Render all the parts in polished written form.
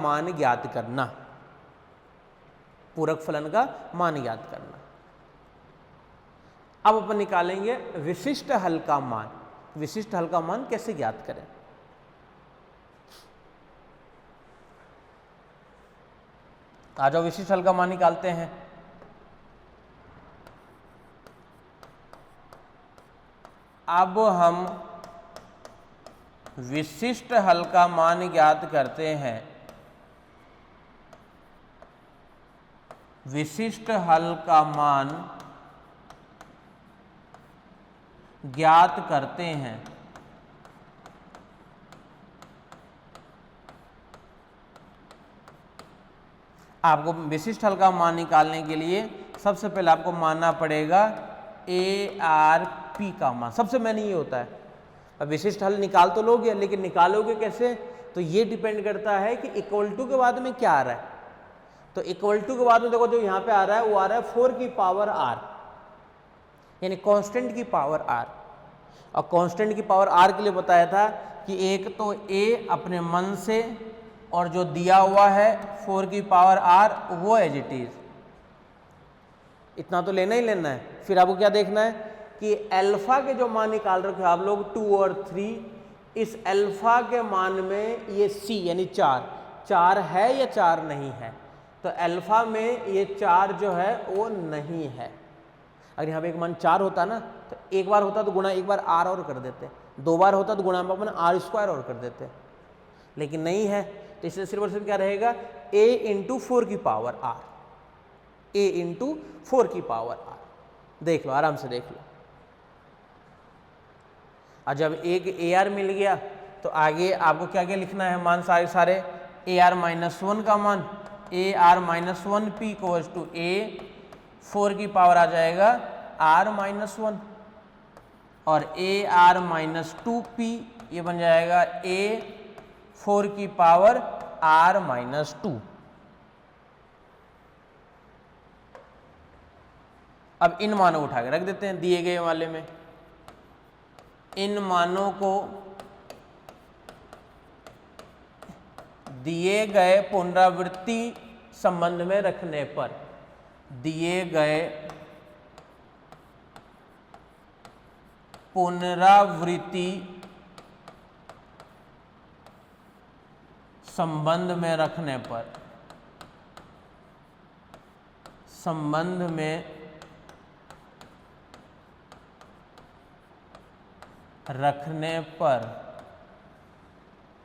मान ज्ञात करना, पूरक फलन का मान ज्ञात करना। अब अपन निकालेंगे विशिष्ट हल का मान। विशिष्ट हल का मान कैसे ज्ञात करें? आ जाओ विशिष्ट हल का मान निकालते हैं। अब हम विशिष्ट हल का मान ज्ञात करते हैं। विशिष्ट हल का मान ज्ञात करते हैं। आपको विशिष्ट हल का मान निकालने के लिए सबसे पहले आपको मानना पड़ेगा ARP का मान। सबसे मैंने ये होता है। अब विशिष्ट हल निकाल तो लोगे, लेकिन निकालोगे कैसे? तो ये डिपेंड करता है कि इक्वल टू के बाद में क्या आ रहा है। तो इक्वल टू के बाद में देखो जो यहाँ पे आ रहा है वो आ रहा है 4 की पावर r, यानी कांस्टेंट की पावर r। और कांस्टेंट की पावर r के लिए बताया था कि एक तो a अपने मन से, और जो दिया हुआ है 4 की पावर r वो एज इट इज, इतना तो लेना ही लेना है। फिर आपको क्या देखना है कि अल्फा के जो मान निकाल रखे हो आप लोग 2 और 3, इस अल्फा के मान में ये c यानी 4 है या 4 नहीं है। तो अल्फा में ये 4 जो है वो नहीं है। अगर यहाँ पे एक मान 4 होता ना तो एक बार होता तो गुणा एक बार r और कर देते, 2 बार होता तो गुणा में अपन r² और कर देते, लेकिन नहीं है। तो इससे सिर्फ और सिर्फ क्या रहेगा a इंटू 4 की पावर r, a इंटू 4 की पावर r। देख लो, आराम से देख लो। और जब एक AR मिल गया तो आगे आपको क्या क्या लिखना है मान सारे AR-1 का मान, AR-1 P equals to A 4 की पावर आ जाएगा R-1, और AR-2 P ये बन जाएगा A 4 की पावर R-2। अब इन मानों को उठा के रख देते हैं दिए गए वाले में। इन मानों को दिए गए पुनरावृत्ति संबंध में रखने पर, दिए गए पुनरावृत्ति संबंध में रखने पर, संबंध में रखने पर,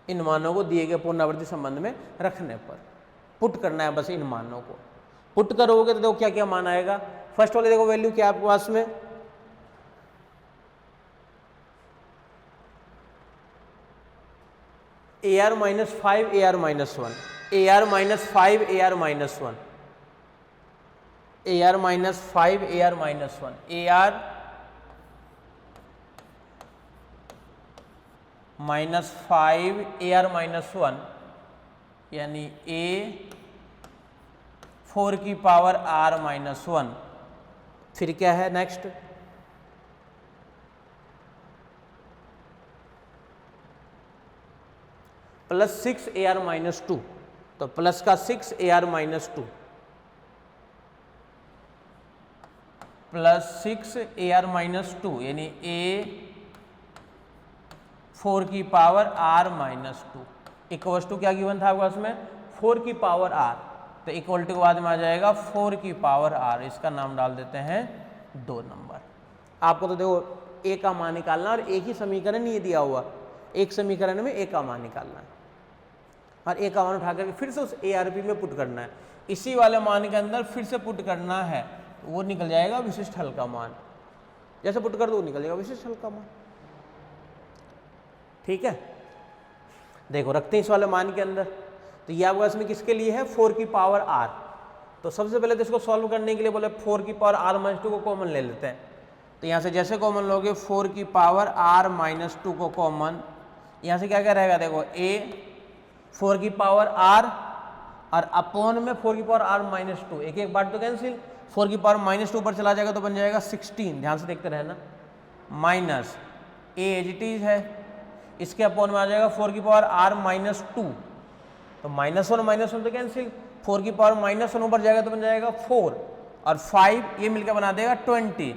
इन मानों को दिए गए पुनरावृत्ति संबंध में रखने पर पुट करना है। बस इन मानों को पुट करोगे तो देखो क्या क्या मान आएगा। फर्स्ट वाले देखो वैल्यू क्या आपके पास में AR-5 AR-1, AR-5 AR-1, AR-5 AR-1, AR-5 AR-1 यानी A 4 की पावर R-1। फिर क्या है नेक्स्ट? +6 AR-2, तो प्लस का 6 AR-2 +6 AR-2 यानी A 4 की पावर R-2 इक्वल्स टू क्या गिवन था आपके पास में 4 की पावर R, तो इक्वल टू के बाद में आ जाएगा 4 की पावर R। इसका नाम डाल देते हैं 2 नंबर। आपको तो देखो A का मान निकालना, और एक ही समीकरण ये दिया हुआ, एक समीकरण में A का मान निकालना है और A का मान उठा करके फिर से उस ARP में पुट करना है। इसी वाले मान के अंदर फिर से पुट करना है, वो निकल जाएगा विशिष्ट हल का मान। जैसे पुट कर दो निकल जाएगा विशिष्ट हल का मान। ठीक है, देखो रखते हैं इस वाले मान के अंदर। तो ये आपके पास में किसके लिए है 4 की पावर R। तो सबसे पहले तो इसको सॉल्व करने के लिए बोले 4 की पावर R-2 को कॉमन ले लेते हैं। तो यहाँ से जैसे कॉमन लोगे 4 की पावर R-2 को कॉमन, यहाँ से क्या क्या रहेगा देखो A 4 की पावर R और अपॉन में 4 की पावर R-2, एक एक बार तो कैंसिल, 4 की पावर -2 ऊपर चला जाएगा तो बन जाएगा 16। ध्यान से देखते रहना, minus A as it is है, इसके अपॉन में आ जाएगा 4 की पावर R-2, तो -1 तो कैंसिल, 4 की पावर -1 ऊपर जाएगा तो बन जाएगा 4 और 5 ये मिलकर बना देगा 20,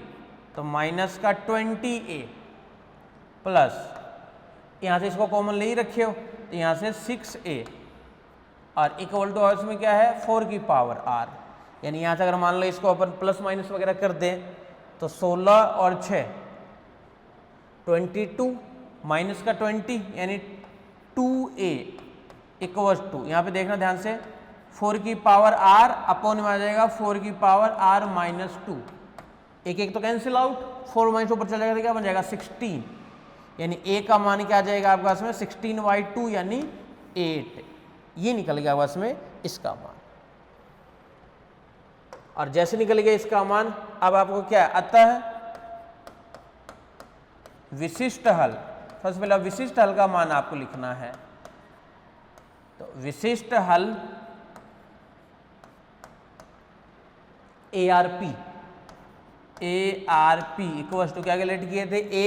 तो माइनस का 20a प्लस यहाँ से इसको कॉमन ले ही रखे हो तो यहाँ से 6a और इक्वल टू इसमें क्या है 4 की पावर r, यानी यहाँ से अगर मान लो इसको अपन प्लस माइनस वगैरह कर दें तो 16 और 6 22 माइनस का 20 यानी 2a इक्वल्स टू, यहाँ पे देखना ध्यान से 4 की पावर r अपॉन में आ जाएगा 4 की पावर r माइनस 2, एक एक तो कैंसिल आउट, 4 माइनस ऊपर चला जाएगा तो क्या बन जाएगा 16, यानी a का मान क्या आ जाएगा आपके पास में 16/2 यानी 8, ये निकल गया बस में इसका मान। और जैसे निकल गया इसका मान अब आपको क्या आता है विशिष्ट हल, सबसे पहले विशिष्ट हल का मान आपको लिखना है, तो विशिष्ट हल ARP इक्वल्स टू क्या कैलकुलेट किए थे a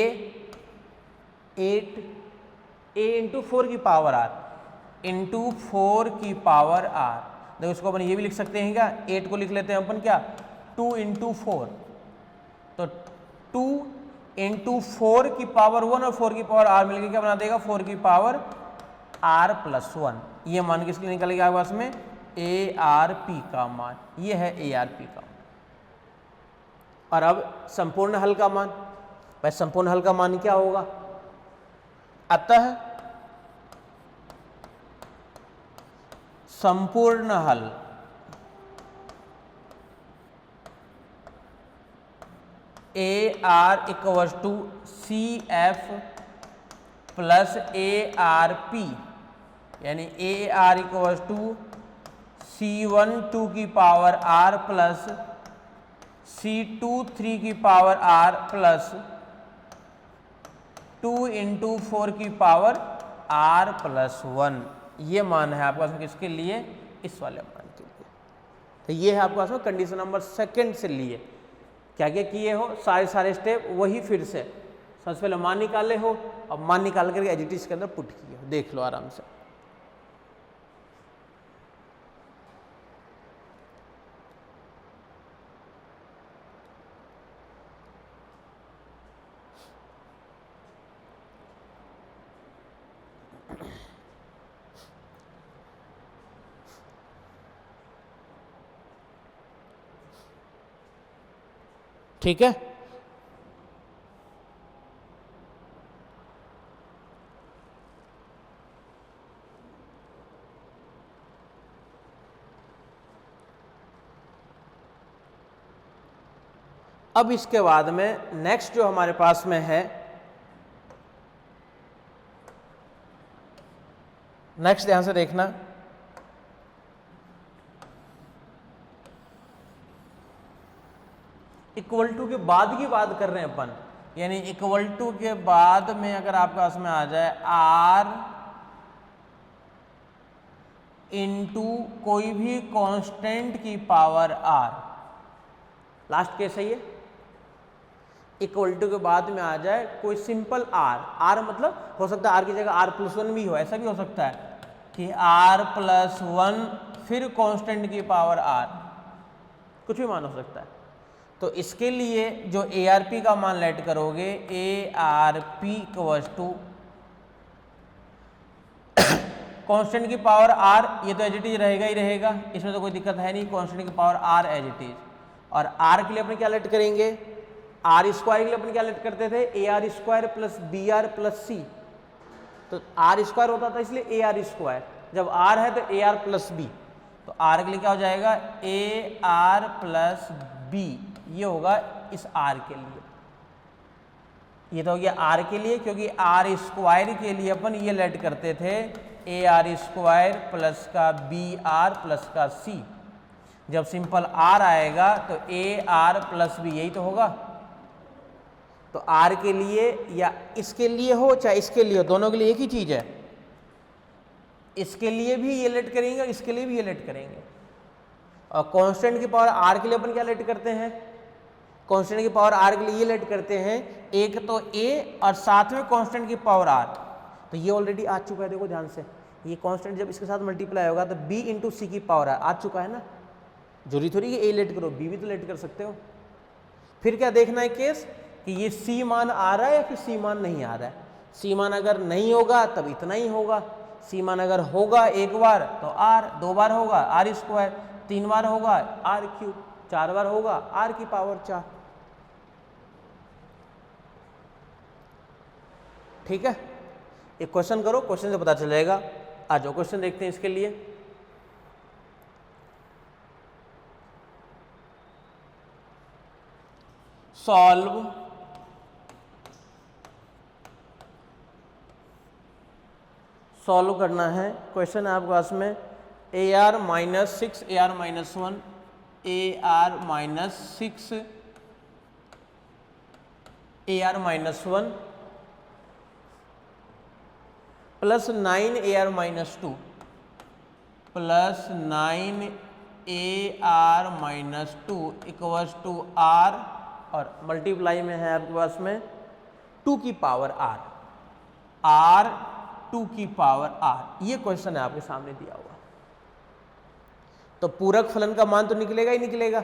इंटू 4 की पावर r इंटू 4 की पावर r, देखो इसको अपन ये भी लिख सकते हैं क्या, 8 को लिख लेते हैं अपन क्या 2 इंटू 4, तो 2 इंटू 4 की पावर 1 और 4 की पावर r मिलकर क्या बना देगा 4 की पावर r प्लस 1, ये मान किसके लिए निकल गया आपके पास में ARP का मान, ये है ARP का मान। और अब संपूर्ण हल का मान, भाई संपूर्ण हल का मान क्या होगा, अतः संपूर्ण हल AR equals to CF plus ARP, यानी AR इक्वल्स टू C1 2 की पावर R प्लस C2 3 की पावर R प्लस 2 इंटू 4 की पावर R प्लस 1, ये मान है आपके पास किसके लिए, इस वाले मान के लिए। तो ये है आपके पास में कंडीशन नंबर 2 से लिए क्या क्या किए हो, सारे स्टेप वही फिर से सबसे पहले मान निकाले हो और मान निकाल करके एडिटिव के अंदर पुट किए हो, देख लो आराम से। ठीक है, अब इसके बाद में नेक्स्ट जो हमारे पास में है, नेक्स्ट ध्यान से देखना, इक्वल टू के बाद की बात कर रहे हैं अपन, यानी इक्वल टू के बाद में अगर आपके पास में आ जाए R इंटू कोई भी कांस्टेंट की पावर R, लास्ट केस है ये, इक्वल टू के बाद में आ जाए कोई सिंपल R मतलब हो सकता है R की जगह R+1 भी हो, ऐसा भी हो सकता है कि R+1 फिर कांस्टेंट की पावर R, कुछ भी मान हो सकता है। तो इसके लिए जो ARP का मान लेट करोगे ARP इक्वल्स टू कांस्टेंट की पावर R, ये तो एज इट इज रहेगा ही रहेगा, इसमें तो कोई दिक्कत है नहीं, कांस्टेंट की power R as it is. और R के लिए अपन क्या लेट करेंगे, R स्क्वायर के लिए अपन क्या लेट करते थे AR square plus BR plus C, तो R स्क्वायर होता था इसलिए AR स्क्वायर, जब R है तो AR प्लस B, तो R के लिए क्या हो जाएगा AR प्लस B, ये होगा इस R के लिए, ये तो हो गया R के लिए, क्योंकि R स्क्वायर के लिए अपन ये लेट करते थे AR स्क्वायर प्लस का BR प्लस का C, जब सिंपल R आएगा तो AR प्लस B, यही तो होगा। तो R के लिए या इसके लिए हो चाहे इसके लिए हो, दोनों के लिए एक ही चीज है, इसके लिए भी ये लेट करेंगे, इसके लिए भी ये लेट करेंगे। और कांस्टेंट की पावर R के लिए अपन क्या लेट करते हैं, कांस्टेंट की पावर R के लिए ये लेट करते हैं, एक तो A और साथ में कांस्टेंट की पावर R, तो ये ऑलरेडी आ चुका है, देखो ध्यान से, ये कांस्टेंट जब इसके साथ मल्टीप्लाई होगा तो b इंटू सी की पावर आ चुका है ना, जरूरी थोड़ी कि a लेट करो, b भी तो लेट कर सकते हो। फिर क्या देखना है केस कि ये c मान आ रहा है या फिर c मान नहीं आ रहा है। c मान अगर नहीं होगा तब इतना ही होगा, c मान अगर होगा एक बार तो r, दो बार होगा r स्क्वायर, तीन बार होगा r क्यूब, चार बार होगा r की पावर 4। ठीक है, एक क्वेश्चन करो, क्वेश्चन से पता चल जाएगा। आ जाओ क्वेश्चन देखते हैं इसके लिए। सॉल्व करना है। क्वेश्चन है आपके पास में AR minus 6 AR minus 1 AR minus 6 AR minus 1 plus 9 AR minus 2 plus 9 AR minus 2 equals to R, और मल्टीप्लाई में है आपके पास में 2 की पावर R, R 2 की पावर R। ये क्वेश्चन है आपके सामने दिया हुआ। तो पूरक फलन का मान तो निकलेगा ही निकलेगा।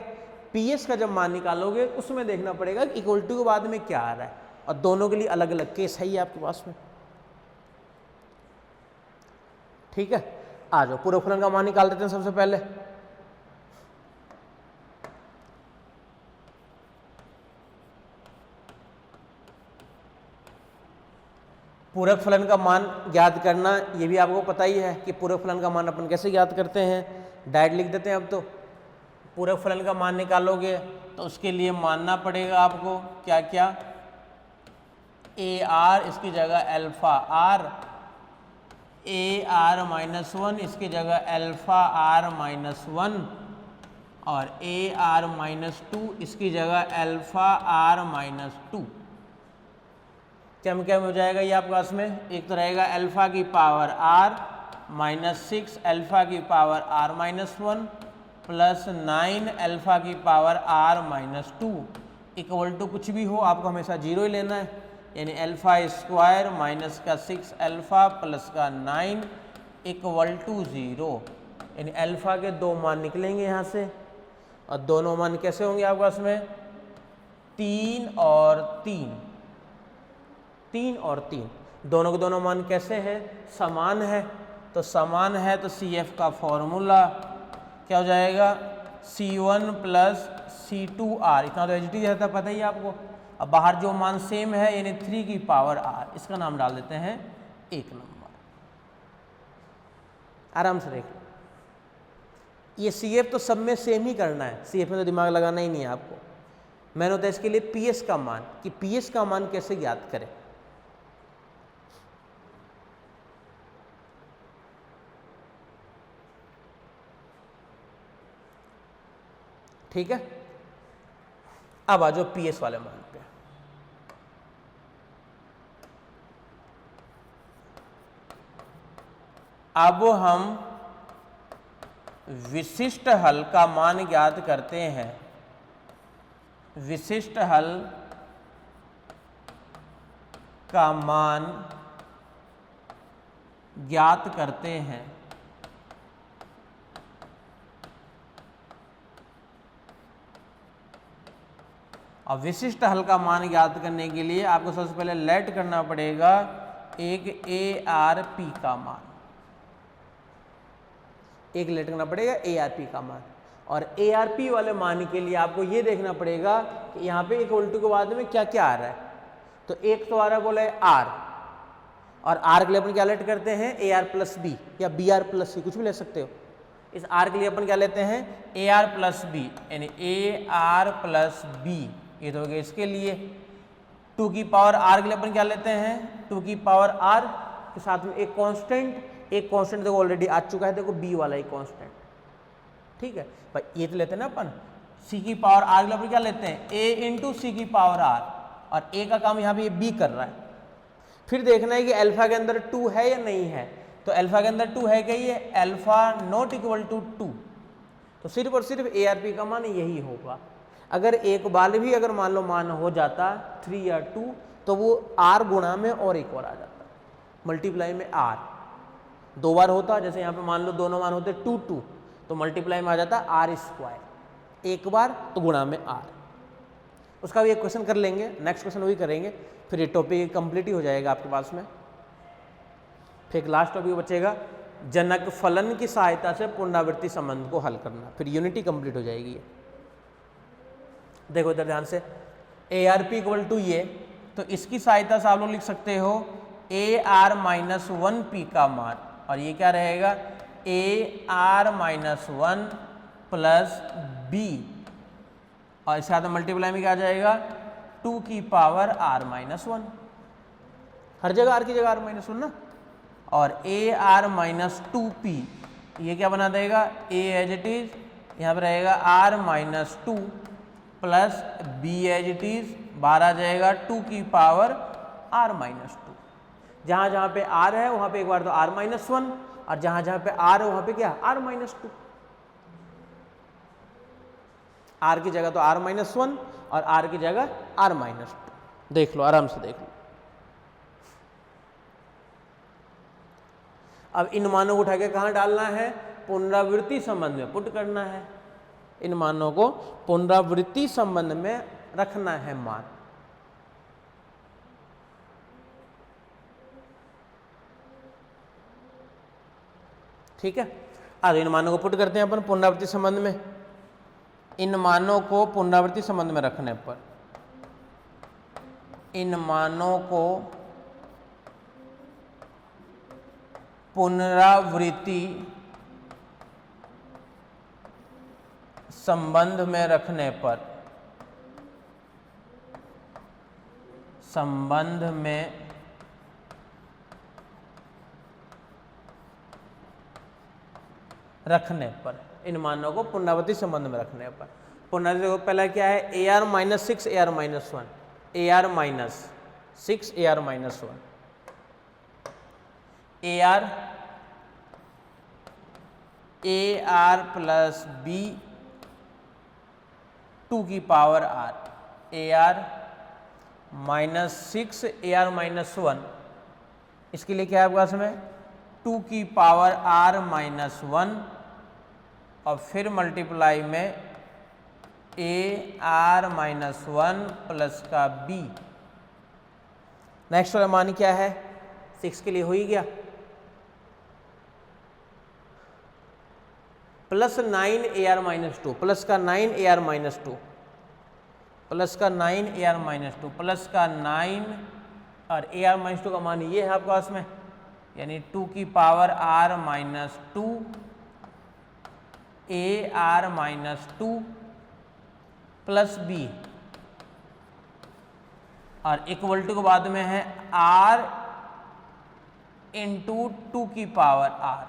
PS का जब मान निकालोगे उसमें देखना पड़ेगा कि इक्वल टू के बाद में क्या आ रहा है, और दोनों के लिए अलग अलग केस है ये आपके पास में। ठीक है, आ जाओ पूरक फलन का मान निकाल देते हैं सबसे पहले। पूरक फलन का मान ज्ञात करना ये भी आपको पता ही है कि पूरक फलन का मान अपन कैसे ज्ञात करते हैं। डायरेक्ट लिख देते हैं। अब तो पूरक फलन का मान निकालोगे तो उसके लिए मानना पड़ेगा आपको क्या क्या, AR इसकी जगह अल्फा R, AR माइनस 1 इसकी जगह अल्फा R माइनस 1, और AR माइनस 2 इसकी जगह अल्फा R माइनस 2। क्या हो जाएगा ये आपके पास में, एक तो रहेगा अल्फा की पावर R माइनस 6 अल्फा की power R minus 1 plus 9 alpha की power R minus 2 equal to कुछ भी हो आपको हमेशा जीरो ही लेना है, यानी अल्फा स्क्वायर माइनस का 6 अल्फा प्लस का 9 इक्वल टू 0। यानी अल्फा के दो मान निकलेंगे यहाँ से, और दोनों मान कैसे होंगे आपके पास में, 3 और 3, 3 और 3, दोनों के दोनों मान कैसे हैं, समान है। तो समान है तो CF का फॉर्मूला क्या हो जाएगा, C1 प्लस C2R, इतना तो एच डी रहता पता ही आपको। अब बाहर जो मान सेम है यानी 3 की पावर R, इसका नाम डाल देते हैं 1 नंबर। आराम से देख लो, ये CF तो सब में सेम ही करना है, CF में तो दिमाग लगाना ही नहीं है आपको। मैंने होता है इसके लिए PS का मान, कि PS का मान कैसे ज्ञात करें। ठीक है, अब आ जाओ PS वाले मान पे। अब हम विशिष्ट हल का मान ज्ञात करते हैं। विशिष्ट हल का मान ज्ञात करते हैं। अब विशिष्ट हल का मान ज्ञात करने के लिए आपको सबसे पहले लेट करना पड़ेगा एक ARP का मान, एक लेट करना पड़ेगा ARP का मान। और ARP वाले मान के लिए आपको ये देखना पड़ेगा कि यहाँ पे इक्वल टू के बाद में क्या क्या आ रहा है। तो एक तो आ रहा बोले R, और R के लिए अपन क्या लेट करते हैं, AR प्लस B या BR प्लस C, कुछ भी ले सकते हो। इस R के लिए अपन क्या लेते हैं, AR प्लस B, यानी AR प्लस B, ये तो हो गया इसके लिए। 2 की पावर R के लिए अपन क्या लेते हैं, 2 की पावर R के साथ में एक कांस्टेंट, एक कांस्टेंट देखो ऑलरेडी आ चुका है, देखो B वाला ही कांस्टेंट। ठीक है भाई, ये तो लेते हैं ना अपन। C की पावर R के लिए अपन क्या लेते हैं, A इंटू C की पावर R, और A का काम यहाँ पे B कर रहा है। फिर देखना है कि अल्फा के अंदर 2 है या नहीं है। तो अल्फा के अंदर 2 है क्या, ये अल्फा नॉट इक्वल टू 2, तो सिर्फ और सिर्फ ARP का मान यही होगा। अगर एक बार भी अगर मान लो मान हो जाता 3 या 2, तो वो R गुणा में और एक और आ जाता, मल्टीप्लाई में R। 2 बार होता, जैसे यहाँ पे मान लो दोनों मान होते 2 2, तो मल्टीप्लाई में आ जाता आर स्क्वायर, एक बार तो गुणा में आर। उसका भी एक क्वेश्चन कर लेंगे, नेक्स्ट क्वेश्चन वही करेंगे, फिर ये टॉपिक कंप्लीट ही हो जाएगा आपके पास में। फिर एक लास्ट टॉपिक बचेगा, जनक फलन की सहायता से पुनरावृत्ति संबंध को हल करना, फिर यूनिटी कंप्लीट हो जाएगी ये। देखो इधर ध्यान से, A R P equal to ये, तो इसकी सहायता से आप लोग लिख सकते हो ए आर माइनस 1 पी का मान, और ये क्या रहेगा A R minus 1 plus B, और इसके साथ मल्टीप्लाई में क्या आ जाएगा 2 की पावर आर माइनस 1, हर जगह आर की जगह आर माइनस 1 ना, और ए आर माइनस 2 पी, ये क्या बना देगा ए एज इट इज, यहाँ पर रहेगा R minus 2 plus B as it is, बाहर आ जाएगा 2 की पावर आर माइनस 2। जहाँ जहाँ पे आर है वहाँ पे एक बार तो आर माइनस 1, और जहाँ जहाँ पे आर है वहाँ पे क्या आर माइनस 2, आर की जगह तो आर माइनस 1 और आर की जगह आर माइनस 2। देख लो, आराम से देख लो। अब इन मानों को उठा के कहाँ डालना है, पुनरावृत्ति संबंध में पुट करना है, इन मानों को पुनरावृत्ति संबंध में रखना है मान। ठीक है, अब इन मानों को पुट करते हैं अपन पुनरावृत्ति संबंध में। इन मानों को पुनरावृत्ति संबंध में रखने पर, इन मानों को पुनरावृत्ति संबंध में रखने पर, संबंध में रखने पर, इन मानों को पुनरावृत्ति संबंध में रखने पर, पुनरावृत्ति को पहला क्या है A R minus 6 A R minus 1, A R minus 6 A R minus 1, A R plus B 2 की power R, A R minus 6 A R minus 1, इसके लिए क्या है आपके पास में 2 की पावर आर माइनस 1, और फिर मल्टीप्लाई में ए आर माइनस 1 प्लस का बी। नेक्स्ट वाला मान क्या है 6 के लिए हो ही गया, प्लस 9 ए आर माइनस 2, प्लस का 9 ए आर माइनस 2, प्लस का 9 ए आर माइनस 2, प्लस का 9 और ए आर माइनस 2 का मान ये है आपके पास में, यानी 2 की power R minus 2 A R minus 2 plus B, और इक्वल टू के बाद में है आर इंटू 2 की पावर आर,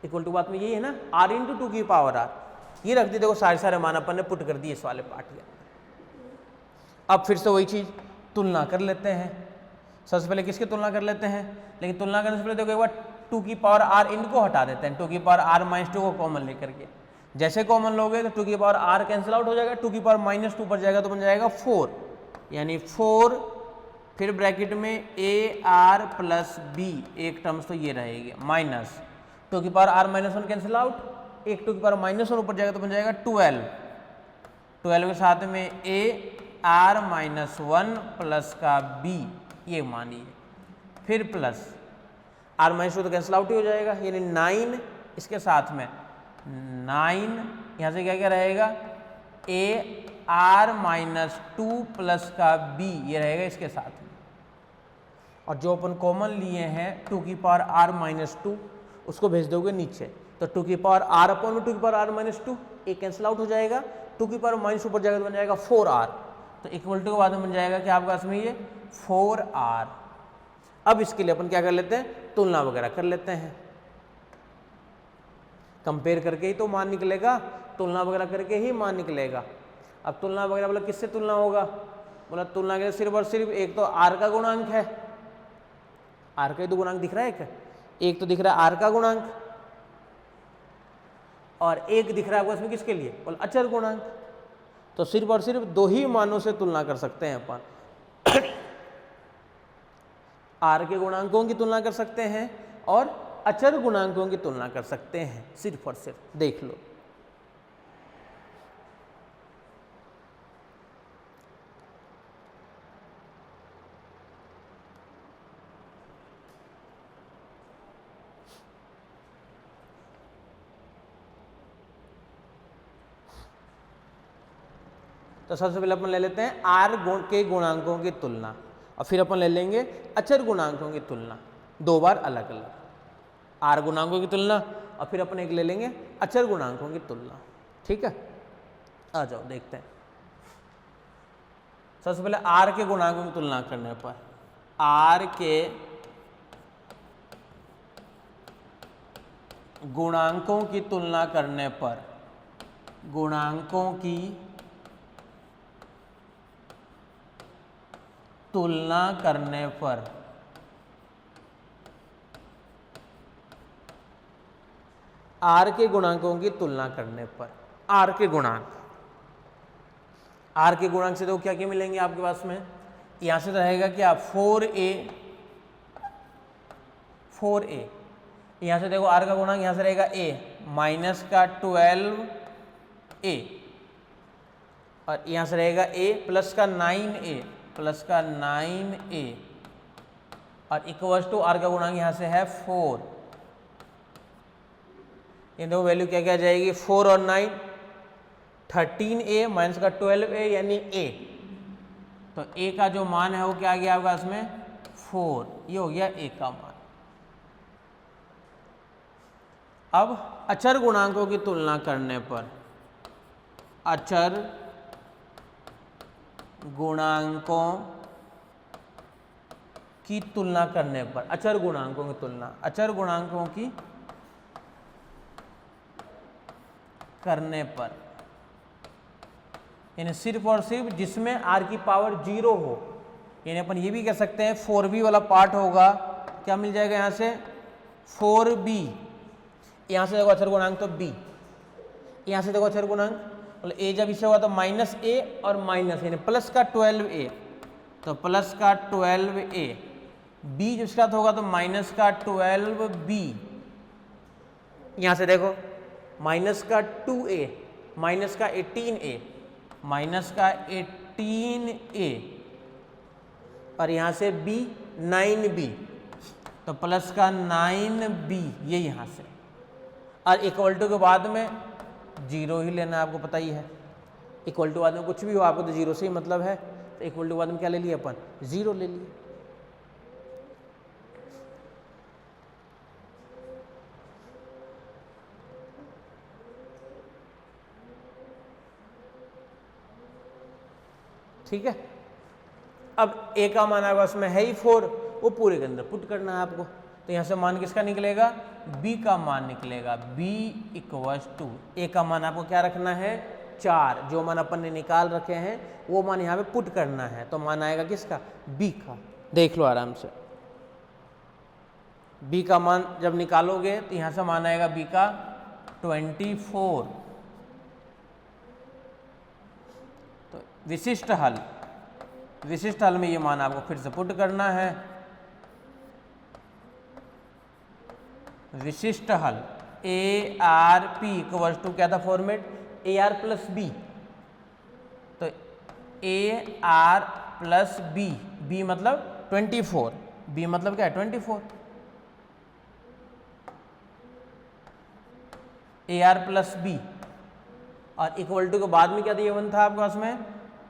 इक्वल टू बात में यही है ना आर इंटू 2 की पावर आर, ये रख दी। देखो सारे मान अपन ने पुट कर दिए इस वाले पार्ट के। अब फिर से वही चीज तुलना कर लेते हैं। सबसे पहले किसकी तुलना कर लेते हैं, लेकिन तुलना करने से पहले देखो एक बार 2 की पावर आर इनको हटा देते हैं, 2 की पावर आर माइनस 2 को कॉमन लेकर के, जैसे कॉमन लोगे तो 2 की पावर आर कैंसिल आउट हो जाएगा, 2 की पावर माइनस 2 पर जाएगा तो बन जाएगा 4, यानी 4 फिर ब्रैकेट में ए आर प्लस बी, एक टर्म्स तो ये रहेगी, माइनस 2 की power R minus 1 cancel out, एक 2 की पावर माइनस 1 ऊपर जाएगा तो बन जाएगा 12, 12 के साथ में ए आर माइनस 1 प्लस का बी, ये मानिए, फिर प्लस आर माइनस 2 तो कैंसिल आउट ही हो जाएगा, यानी 9 इसके साथ में 9, यहाँ से क्या क्या रहेगा ए आर माइनस 2 प्लस का बी, ये रहेगा इसके साथ में, और जो अपन कॉमन लिए हैं 2 की पावर आर माइनस 2 उसको भेज दोगे नीचे, तो 2 की पावर आर अपॉन में 2 की पावर आर माइनस 2 एक कैंसिल आउट हो जाएगा, 2 की पावर माइनस ऊपर जाएगा तो बन जाएगा 4r, तो इक्वल टू के बाद में बन जाएगा कि आपके पास में ये 4r। अब इसके लिए अपन क्या कर लेते हैं, तुलना वगैरह कर लेते हैं, कंपेयर करके ही तो मान निकलेगा, तुलना वगैरह करके ही मान निकलेगा। अब तुलना वगैरह बोला किससे तुलना होगा, बोला तुलना के सिर्फ और सिर्फ एक तो आर का गुणांक है, आर का ही तो गुणांक दिख रहा है, एक तो दिख रहा है आर का गुणांक और एक दिख रहा है उसमें किसके लिए, बोला अचर गुणांक, तो सिर्फ और सिर्फ 2 ही मानों से तुलना कर सकते हैं अपन। आर के गुणांकों की तुलना कर सकते हैं और अचर गुणांकों की तुलना कर सकते हैं, सिर्फ और सिर्फ देख लो। तो सबसे पहले अपन ले लेते हैं आर गुण के गुणांकों की तुलना, और फिर अपन ले लेंगे अचर गुणांकों की तुलना, दो बार अलग अलग। आर गुणांकों की तुलना और फिर अपन एक ले लेंगे अचर गुणांकों की तुलना। ठीक है, आ जाओ देखते हैं। सबसे पहले आर के गुणांकों की तुलना करने पर, आर के गुणांकों की तुलना करने पर, गुणांकों की तुलना करने पर आर के गुणांकों की तुलना करने पर, आर के गुणांक, आर के गुणांक से तो क्या क्या मिलेंगे आपके पास में, यहां से तो रहेगा क्या 4a, 4a, यहां से देखो आर का गुणांक यहां से रहेगा a माइनस का 12a, और यहां से रहेगा a प्लस का 9a, प्लस का 9a, और इक्वल्स टू आर का गुणांक यहां से है 4। ये देखो वैल्यू क्या क्या जाएगी, 4 और 9 13a माइनस का 12a यानी a, तो a का जो मान है वो क्या आ गया आपका इसमें 4, ये हो गया a का मान। अब अचर गुणांकों की तुलना करने पर, अचर गुणांकों की तुलना करने पर, अचर गुणांकों की तुलना, अचर गुणांकों की करने पर, यानी सिर्फ और सिर्फ जिसमें आर की पावर 0 हो, यानी अपन ये भी कह सकते हैं 4b वाला पार्ट होगा, क्या मिल जाएगा यहाँ से 4b, यहाँ से देखो अचर गुणांक तो b, यहाँ से देखो अचर गुणांक मतलब a जब इसे होगा तो माइनस a और माइनस यानी प्लस का 12a, तो प्लस का 12a, b जिसका होगा तो माइनस का 12b, यहाँ से देखो माइनस का 2a, माइनस का 18a, माइनस का 18a, और यहाँ से b 9b, तो प्लस का 9b, ये यहाँ से, और इक्वल टू के बाद में 0 ही लेना है, आपको पता ही है इक्वल टू बाद में कुछ भी हो आपको तो 0 से ही मतलब है, तो इक्वल टू बाद में क्या ले लिए अपन 0 ले लिए। ठीक है, अब a का मान आपके पास में है ही 4, वो पूरे के अंदर पुट करना है आपको, तो यहां से मान किसका निकलेगा b का मान निकलेगा, b इक्वल्स टू a का मान आपको क्या रखना है 4, जो मान अपन ने निकाल रखे हैं वो मान यहाँ पे पुट करना है, तो मान आएगा किसका b का, देख लो आराम से, b का मान जब निकालोगे तो यहाँ से मान आएगा b का 24, तो विशिष्ट हल, विशिष्ट हल में ये मान आपको फिर से पुट करना है, विशिष्ट हल A R P equals to क्या था format A R plus B, तो A R plus B, B मतलब 24, बी मतलब क्या है 24, ए आर प्लस बी, और इक्वल टू के बाद में क्या दिया वन था आपके पास में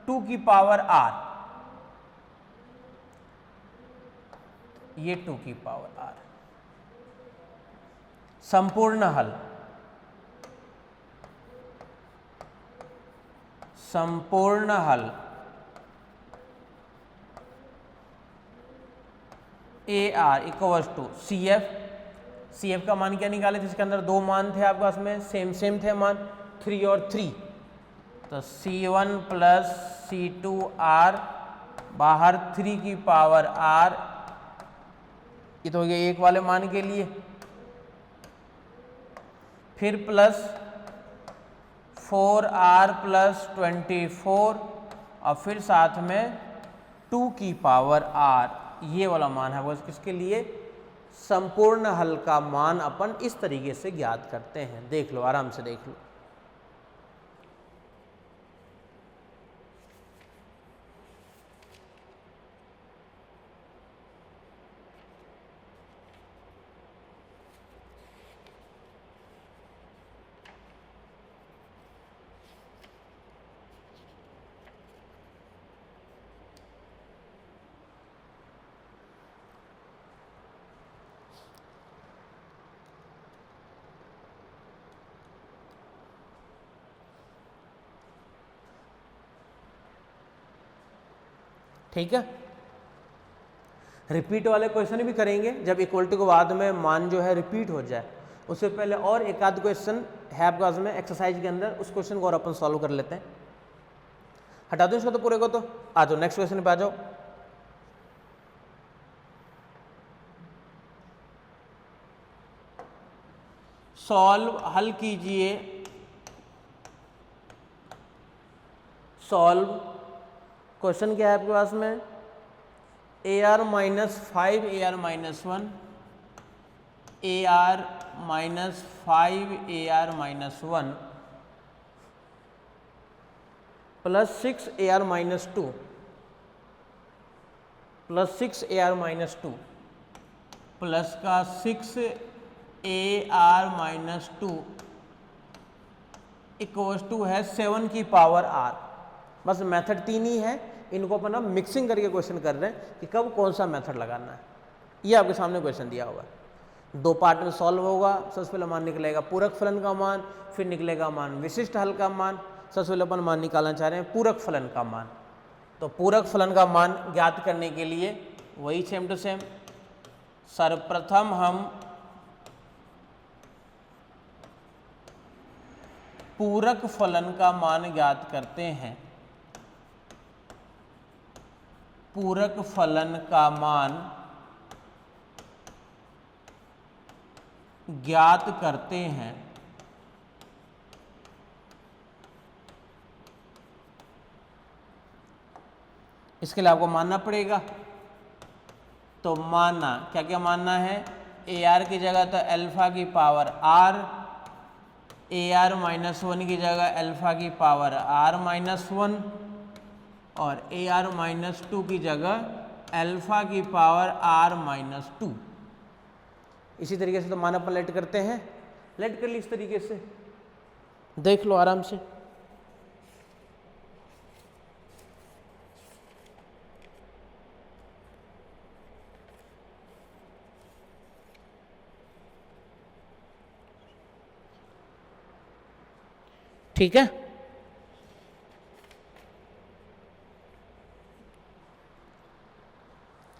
2 की पावर आर, ये 2 की पावर आर, संपूर्ण हल, संपूर्ण हल A R equals to C F, C F का मान क्या निकाले थे, इसके अंदर 2 मान थे आपके पास में, सेम सेम थे मान 3 और 3, तो C1 प्लस C2 R, बाहर 3 की पावर R, ये तो हो गया एक वाले मान के लिए, फिर प्लस 4R प्लस 24, और फिर साथ में 2 की पावर R, ये वाला मान है वो किसके लिए संपूर्ण हल का मान अपन इस तरीके से ज्ञात करते हैं। देख लो, आराम से देख लो। ठीक है, रिपीट वाले क्वेश्चन भी करेंगे जब इक्वलिटी के बाद में मान जो है रिपीट हो जाए। उससे पहले और एक आध क्वेश्चन है आपके पास में एक्सरसाइज के अंदर, उस क्वेश्चन को और अपन सॉल्व कर लेते हैं। हटा दो इसको तो पूरे को, तो आ जाओ नेक्स्ट क्वेश्चन पे आ जाओ। सॉल्व, हल कीजिए, सॉल्व। क्वेश्चन क्या है आपके पास में, AR minus 5 AR minus 1, AR minus 5 AR minus 1 plus 6 AR minus 2 plus 6 AR minus 2 plus का 6 AR माइनस 2 इक्वल्स टू है 7 की पावर R। बस मेथड तीन ही है, इनको अपन अब मिक्सिंग करके क्वेश्चन कर रहे हैं कि कब कौन सा मेथड लगाना है। ये आपके सामने क्वेश्चन दिया हुआ है, दो पार्ट में सॉल्व होगा। सबसे पहले मान निकलेगा पूरक फलन का मान, फिर निकलेगा मान विशिष्ट हल का मान। सबसे पहले अपन मान निकालना चाह रहे हैं पूरक फलन का मान। तो पूरक फलन का मान ज्ञात करने के लिए वही सेम टू सेम, सर्वप्रथम हम पूरक फलन का मान ज्ञात करते हैं। पूरक फलन का मान ज्ञात करते हैं। इसके लिए आपको मानना पड़ेगा, तो मानना क्या क्या मानना है, AR की जगह तो अल्फा की पावर R, AR माइनस 1 की जगह अल्फा की पावर R माइनस 1 और AR माइनस 2 की जगह अल्फा की पावर R माइनस 2। इसी तरीके से तो मान अपन लेट करते हैं, लेट कर ली इस तरीके से, देख लो आराम से। ठीक है,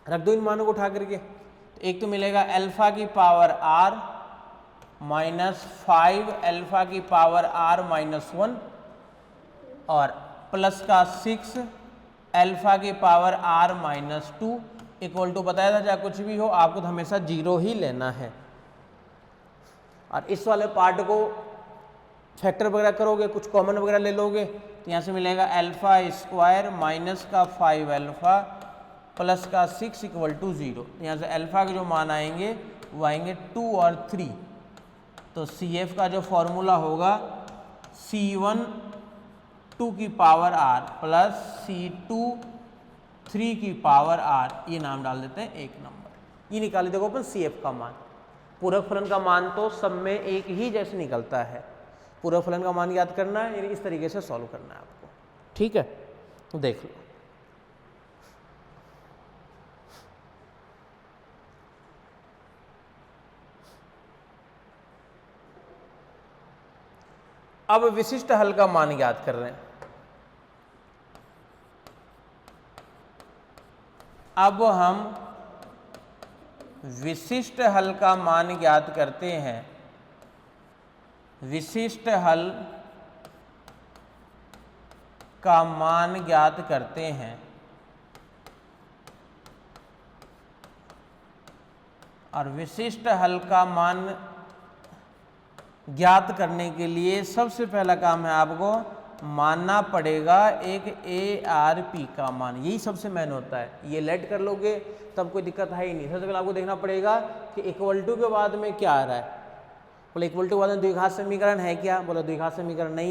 रख दो इन मानों को उठा करके। तो एक तो मिलेगा अल्फा की पावर R माइनस 5 अल्फा की पावर R माइनस 1 और प्लस का 6 अल्फा की power R minus 2 equal to, बताया था चाहे कुछ भी हो आपको तो हमेशा 0 ही लेना है। और इस वाले पार्ट को फैक्टर वगैरह करोगे, कुछ कॉमन वगैरह ले लोगे, तो यहाँ से मिलेगा अल्फा स्क्वायर माइनस का 5 अल्फा प्लस का 6 इक्वल टू 0। यहाँ से अल्फा के जो मान आएंगे वो आएंगे 2 और 3। तो CF का जो फॉर्मूला होगा C1 2 की पावर R प्लस C2 3 की पावर R, ये नाम डाल देते हैं 1 नंबर। ये निकाले देखो अपन CF का मान। पूरक फलन का मान तो सब में एक ही जैसे निकलता है, पूरक फलन का मान याद करना है, यानी इस तरीके से सॉल्व करना है आपको। ठीक है, तो देख लो। अब विशिष्ट हल का मान ज्ञात कर रहे हैं। अब हम विशिष्ट हल का मान ज्ञात करते हैं। विशिष्ट हल का मान ज्ञात करते हैं और विशिष्ट हल का मान ज्ञात करने के लिए सबसे पहला काम है आपको मानना पड़ेगा एक ARP का मान, यही सबसे मेन होता है। ये लेट कर लोगे तब कोई दिक्कत है ही नहीं। सबसे पहले आपको देखना पड़ेगा कि इक्वल टू के बाद में क्या आ रहा है। बोले इक्वल टू के बाद में द्विघात समीकरण है क्या, बोले द्विघात समीकरण नहीं